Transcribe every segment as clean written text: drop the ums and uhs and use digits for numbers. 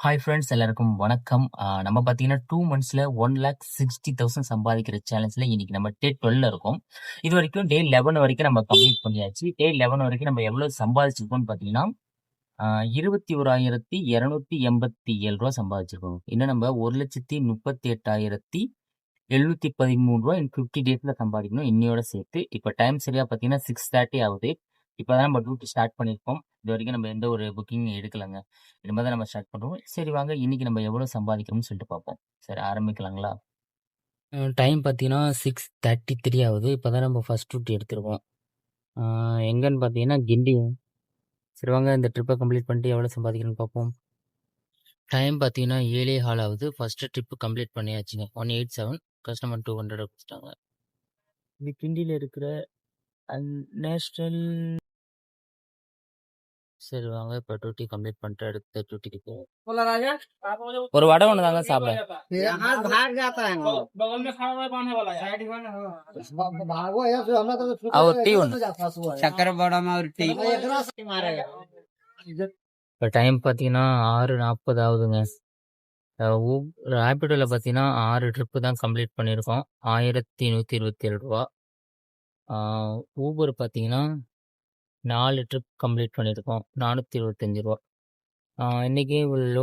Hi friends எல்லாருக்கும் வணக்கம். நம்ம பார்த்தீங்கன்னா 2 மந்த்ஸ்ல 1,60,000 சம்பாதிக்கிற சேலஞ்சில இன்னைக்கு நம்ம டே 12ல இருக்கோம். இதுவரைக்கும் டே 11 வரைக்கும் நம்ம கம்ப்ளீட் பண்ணியாச்சு. டே 11 வரைக்கும் நம்ம எவ்வளோ சம்பாதிச்சிருக்கோம்னு பார்த்தீங்கன்னா, ரூ. 21,287 சம்பாதிச்சிருக்கோம். இன்னும் நம்ம ரூ. 1,38,713 இன் 50 டேஸ்ல சம்பாதிக்கணும் இன்னையோட சேர்த்து. இப்ப டைம் சரியா பார்த்தீங்கன்னா 6:30 ஆகுது. இப்பதான் நம்ம டியூட்டி ஸ்டார்ட் பண்ணியிருக்கோம். இதுவரைக்கும் நம்ம எந்த ஒரு புக்கிங் எடுக்கலங்க. இனிமே தான் நம்ம ஸ்டார்ட் பண்ணுவோம். சரி வாங்க இன்னைக்கு நம்ம எவ்வளோ சம்பாதிக்கிறோம்னு சொல்லிட்டு பார்ப்போம். சரி ஆரம்பிக்கலாங்களா? டைம் பார்த்தீங்கன்னா 6:33 ஆகுது. இப்போ தான் நம்ம ஃபர்ஸ்ட் டியூட்டி எடுத்திருக்கோம். எங்கன்னு பார்த்தீங்கன்னா கிண்டி. சரி வாங்க இந்த ட்ரிப்பை கம்ப்ளீட் பண்ணிட்டு எவ்வளோ சம்பாதிக்கிறோன்னு பார்ப்போம். டைம் பார்த்தீங்கன்னா 7:15 ஆகுது. ஃபர்ஸ்ட் ட்ரிப்பு கம்ப்ளீட் பண்ணியாச்சுங்க. 187 கஸ்டமர் 200 கொடுத்துட்டாங்க. இது கிண்டியில் இருக்கிற நேஷ்னல். சரி வாங்க இப்போ டியூட்டி கம்ப்ளீட் பண்ணிட்டு அடுத்த டியூட்டிக்கு போவோம். ஒரு வடை ஒன்று தாங்க சாப்பிட. டீ ஒன்று. சக்கரை போடாம ஒரு டீ. இப்போ டைம் பார்த்தீங்கன்னா 6:40 ஆகுதுங்க. ரேபிடோவில் பார்த்தீங்கன்னா 6 ட்ரிப்பு தான் கம்ப்ளீட் பண்ணியிருக்கோம். 1,127 ரூபா. ஊபர் பார்த்தீங்கன்னா 4 ட்ரிப் கம்ப்ளீட் பண்ணியிருக்கோம். 425 ரூபா. இன்றைக்கி லோ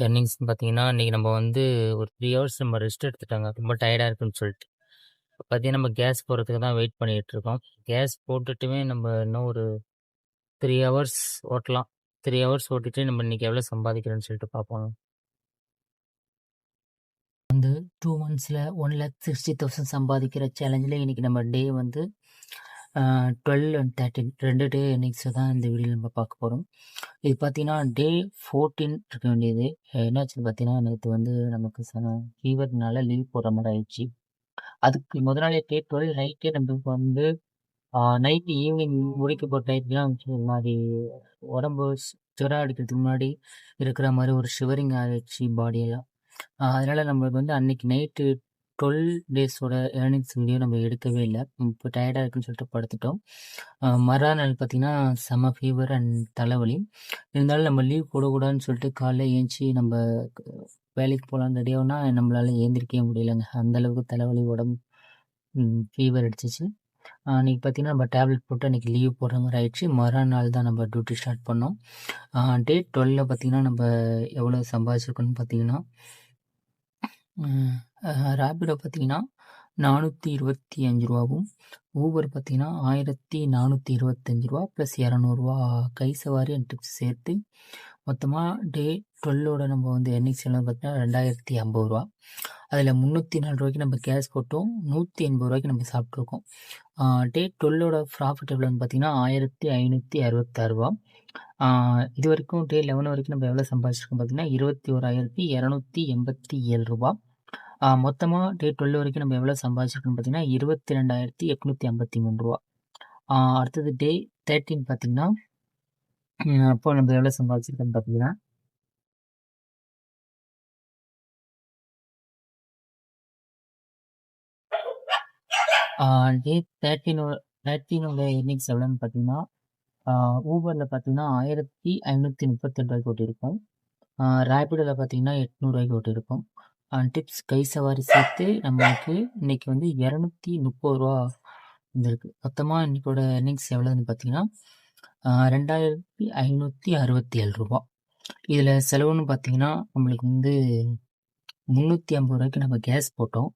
எர்னிங்ஸ்னு பார்த்தீங்கன்னா, இன்றைக்கி நம்ம வந்து ஒரு 3 ஹவர்ஸ் நம்ம ரெஸ்ட் எடுத்துட்டாங்க. ரொம்ப டயர்டாக இருக்குன்னு சொல்லிட்டு. இப்போ பார்த்தீங்கன்னா நம்ம கேஸ் போடுறதுக்கு தான் வெயிட் பண்ணிகிட்ருக்கோம். கேஸ் போட்டுட்டுமே நம்ம இன்னும் ஒரு 3 ஹவர்ஸ் ஓட்டலாம். 3 ஹவர்ஸ் ஓட்டிட்டு நம்ம இன்றைக்கி எவ்வளோ சம்பாதிக்கிறோன்னு சொல்லிட்டு பார்ப்போம். வந்து 2 மந்த்ஸில் 1,60,000 சம்பாதிக்கிற சேலஞ்சில் இன்றைக்கி நம்ம டே வந்து 12 and 13 2 டே எர்னிங்ஸை தான் இந்த வீடியோவில் நம்ம பார்க்க போகிறோம். இது பார்த்தீங்கன்னா டே 14 இருக்க வேண்டியது. என்னாச்சுன்னு பார்த்தீங்கன்னா நேற்று வந்து நமக்கு ஃபீவர்னால லீவ் போடுற மாதிரி ஆயிடுச்சு. அதுக்கு முத நாளே டே 12 நைட்டே நம்மளுக்கு வந்து நைட்டு ஈவினிங் முடிக்க போகிற டைப்லாம் ஒரு மாதிரி உடம்பு ஜுரம் அடிக்கிறதுக்கு முன்னாடி இருக்கிற மாதிரி ஒரு ஷிவரிங் ஆகிடுச்சு பாடியெல்லாம். அதனால் நம்மளுக்கு வந்து அன்றைக்கி நைட்டு 12 டேஸோட ஏர்னிங்ஸ் வீடியோ நம்ம எடுக்கவே இல்லை. இப்போ டயர்டாக இருக்குன்னு சொல்லிட்டு படுத்துட்டோம். மறுநாள் பார்த்திங்கன்னா செம்ம ஃபீவர் அண்ட் தலைவலி. இருந்தாலும் நம்ம லீவ் போடக்கூடாதுன்னு சொல்லிட்டு காலைல ஏஞ்சி நம்ம வேலைக்கு போகலான்னு ரெடியாகனா நம்மளால் ஏந்திரிக்கவே முடியலைங்க. அந்தளவுக்கு தலைவலி உடம்பு ஃபீவர் அடிச்சிச்சு. அன்றைக்கி பார்த்திங்கன்னா நம்ம டேப்லெட் போட்டு அன்றைக்கி லீவ் போடுற மாதிரி ஆயிடுச்சு. மறுநாள் தான் நம்ம டியூட்டி ஸ்டார்ட் பண்ணோம். டே 12ல் பார்த்திங்கன்னா நம்ம எவ்வளோ சம்பாதிச்சிருக்கோன்னு பார்த்திங்கன்னா ரேபிடோ பார்த்திங்கன்னா 425 ரூபாவும், ஊபர் பார்த்திங்கன்னா 1,425 ரூபா ப்ளஸ் 200 ரூபா கை சவாரி அண்ட் டிப்ஸ் சேர்த்து மொத்தமாக டே 12ஓட நம்ம வந்து எர்னிங்ஸ் எல்லாம் பார்த்தீங்கன்னா 2,050 ரூபா. அதில் 304 ரூபாய்க்கு நம்ம கேஷ் போட்டோம். 180 ரூபாய்க்கு நம்ம சாப்பிட்ருக்கோம். டே 12ஓட ப்ராஃபிட் எவ்வளோன்னு பார்த்தீங்கன்னா 1,566 ரூபா. இது வரைக்கும் டே 11 வரைக்கும் நம்ம எவ்வளோ சம்பாதிச்சிருக்கோம் பார்த்தீங்கன்னா 21,287 ரூபா. மொத்தமாக டே 12 வரைக்கும் நம்ம எவ்வளோ சம்பாதிச்சிருக்கோம்னு பார்த்தீங்கன்னா 22,853 ரூபா. அடுத்தது டே 13 பார்த்தீங்கன்னா அப்போ நம்ம எவ்வளோ சம்பாதிச்சிருக்கோம்னு பார்த்தீங்கன்னா டே 13ஓட எர்னிங்ஸ் எவ்வளோன்னு பார்த்தீங்கன்னா ஊபரில் பார்த்தீங்கன்னா 1,532 ரூபாய்க்கு ஓட்டியிருக்கோம். ரேபிடோவில் பார்த்தீங்கன்னா 800 ரூபாய்க்கு ஓட்டியிருக்கோம். டிப்ஸ் கை சவாரி சேர்த்து நம்மளுக்கு இன்றைக்கி வந்து 230 ரூபா வந்துருக்கு. மொத்தமாக இன்றைக்கோட எர்னிங்ஸ் எவ்வளோன்னு பார்த்தீங்கன்னா 2,567 ரூபா. இதில் செலவுன்னு பார்த்தீங்கன்னா நம்மளுக்கு வந்து 350 ரூபாய்க்கு நம்ம கேஸ் போட்டோம்.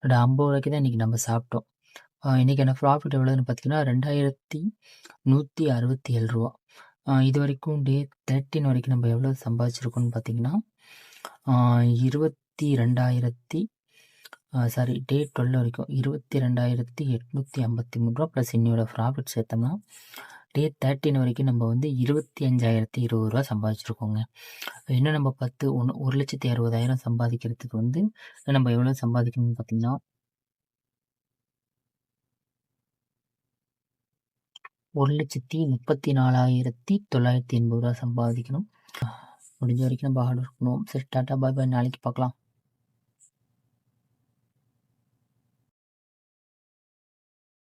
50 ரூபாய்க்கு தான் இன்றைக்கி நம்ம சாப்பிட்டோம். இன்றைக்கான ப்ராஃபிட் எவ்வளோன்னு பார்த்தீங்கன்னா 2,167 ரூபா. இது வரைக்கும் டே 13 வரைக்கும் நம்ம எவ்வளோ சம்பாதிச்சிருக்கோம்னு பார்த்தீங்கன்னா டே 12 வரைக்கும் 22,853 ரூபா ப்ளஸ் இன்னையோட ப்ராஃபிட் சேர்த்தோம்னா டே 13 வரைக்கும் நம்ம வந்து 25,020 ரூபா சம்பாதிச்சிருக்கோங்க. இன்னும் நம்ம 1,60,60,000 சம்பாதிக்கிறதுக்கு வந்து நம்ம எவ்வளோ சம்பாதிக்கணும்னு பார்த்தீங்கன்னா 1,34,980 ரூபா சம்பாதிக்கணும். முடிஞ்ச வரைக்கும் நம்ம ஹார்ட் ஒர்க் பண்ணுவோம். சரி டாட்டா பாய் பாய், நாளைக்கு பார்க்கலாம்.